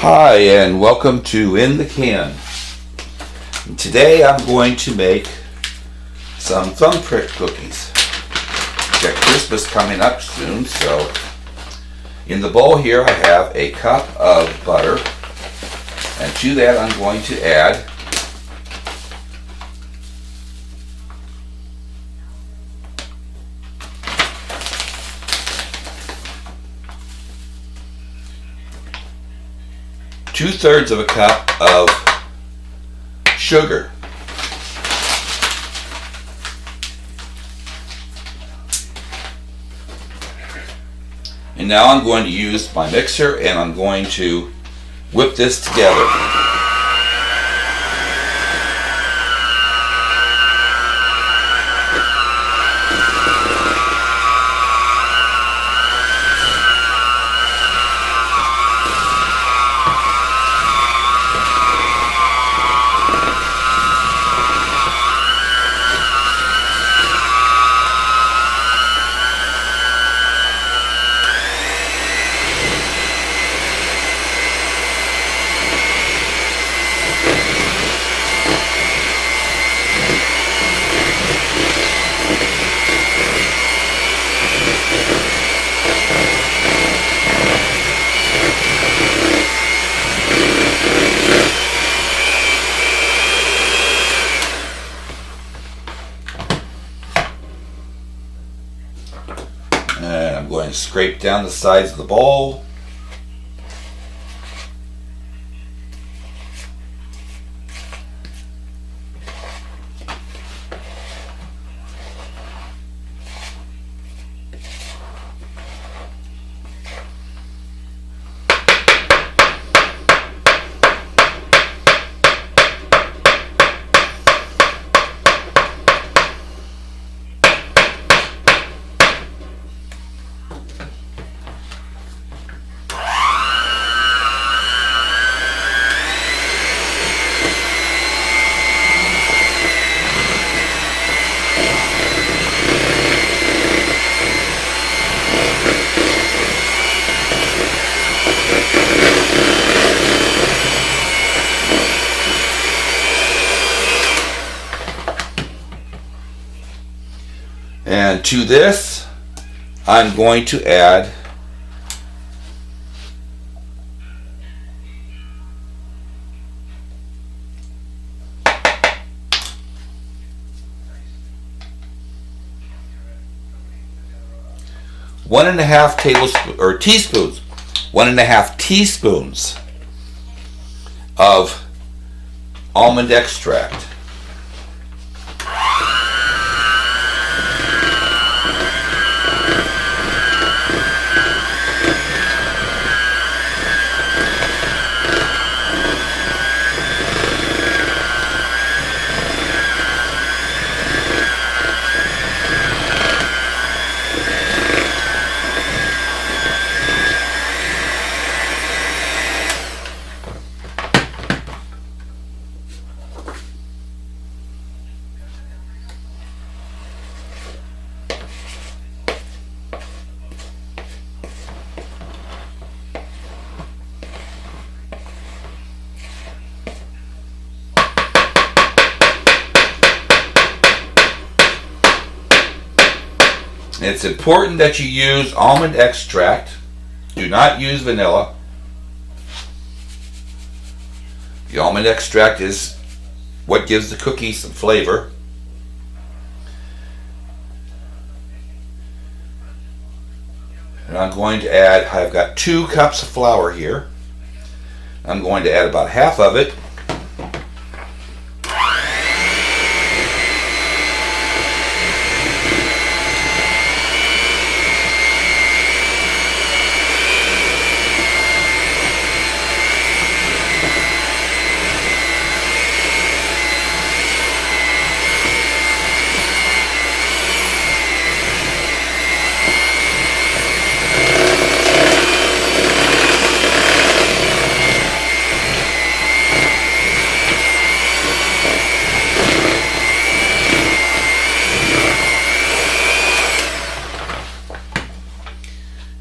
Hi, and welcome to In the Can. And today I'm going to make some thumbprint cookies. Got Christmas coming up soon, so in the bowl here I have a cup of butter, and to that I'm going to add two-thirds of a cup of sugar. And now I'm going to use my mixer and I'm going to whip this together. And I'm going to scrape down the sides of the bowl. And to this, I'm going to add one and a half teaspoons of almond extract. It's important that you use almond extract. Do not use vanilla. The almond extract is what gives the cookie some flavor. And I'm going to add, I've got 2 cups of flour here. I'm going to add about half of it.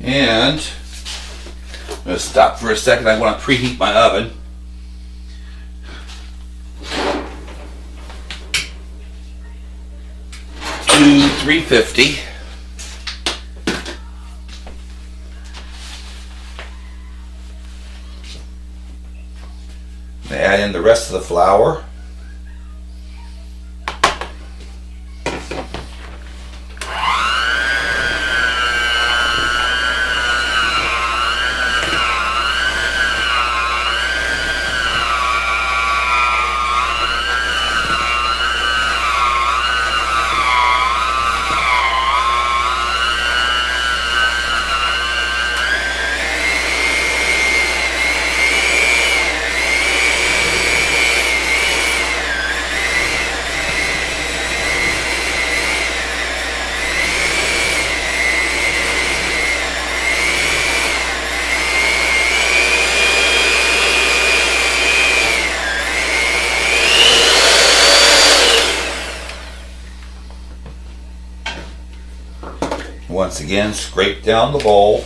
And going to stop for a second. I want to preheat my oven. To 350. Add in the rest of the flour. Once again, scrape down the bowl.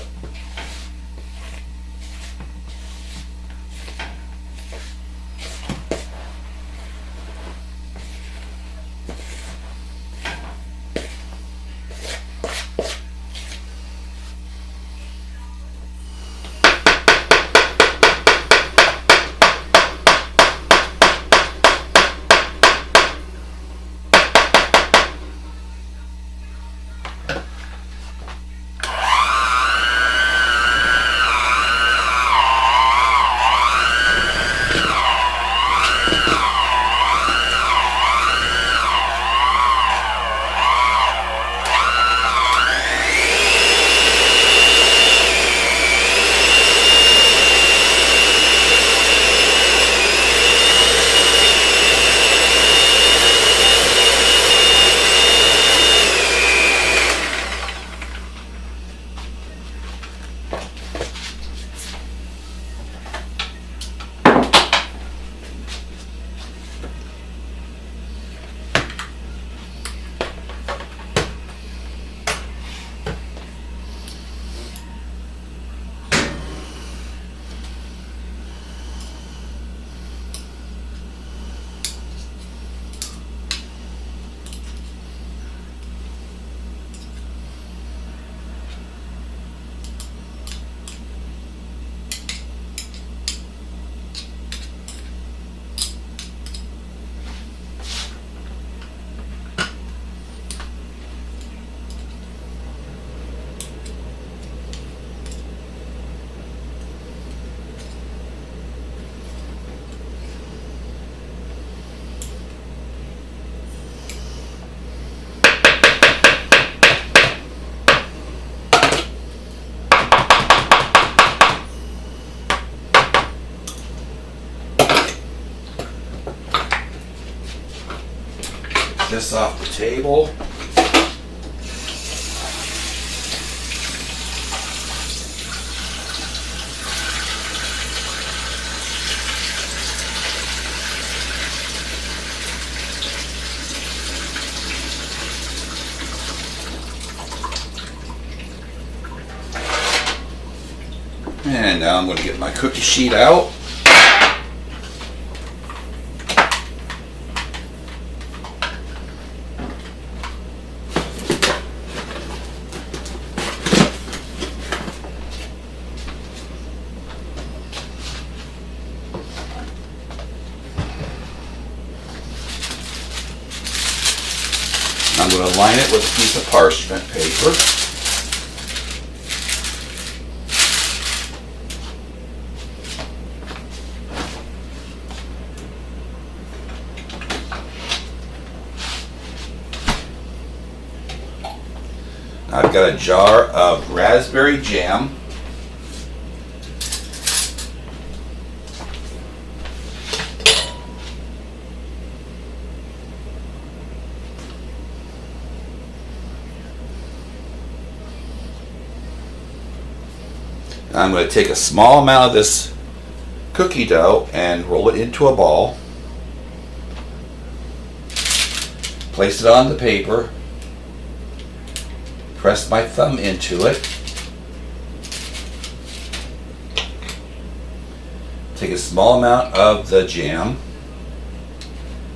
This off the table. And now I'm going to get my cookie sheet out. I'm going to line it with a piece of parchment paper. I've got a jar of raspberry jam. I'm going to take a small amount of this cookie dough and roll it into a ball. Place it on the paper. Press my thumb into it. take a small amount of the jam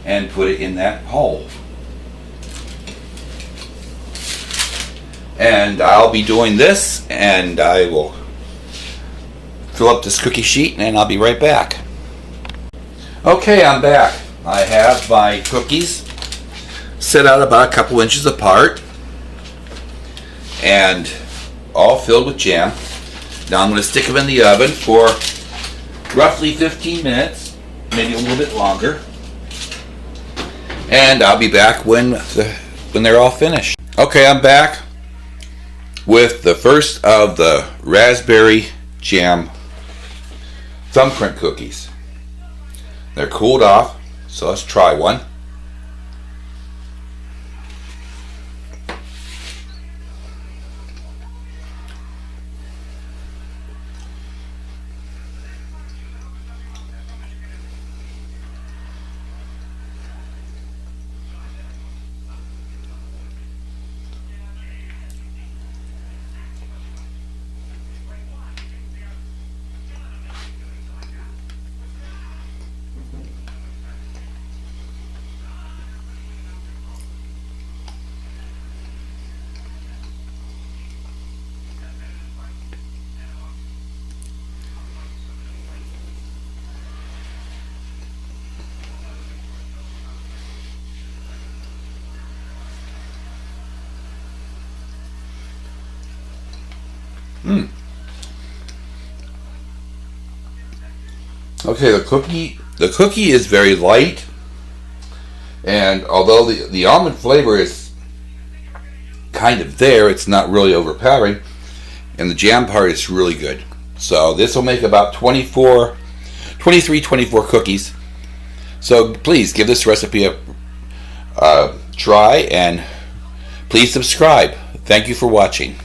and put it in that hole. And I'll be doing this, and I will fill up this cookie sheet, and I'll be right back. Okay, I'm back. I have my cookies set out about a couple inches apart and all filled with jam. Now I'm going to stick them in the oven for roughly 15 minutes, maybe a little bit longer. And I'll be back when they're all finished. Okay, I'm back with the first of the raspberry jam thumbprint cookies. They're cooled off, so let's try one. Okay, the cookie is very light, and although the almond flavor is kind of there, it's not really overpowering, and the jam part is really good. So this will make about 24 cookies. So please give this recipe a try, and please subscribe. Thank you for watching.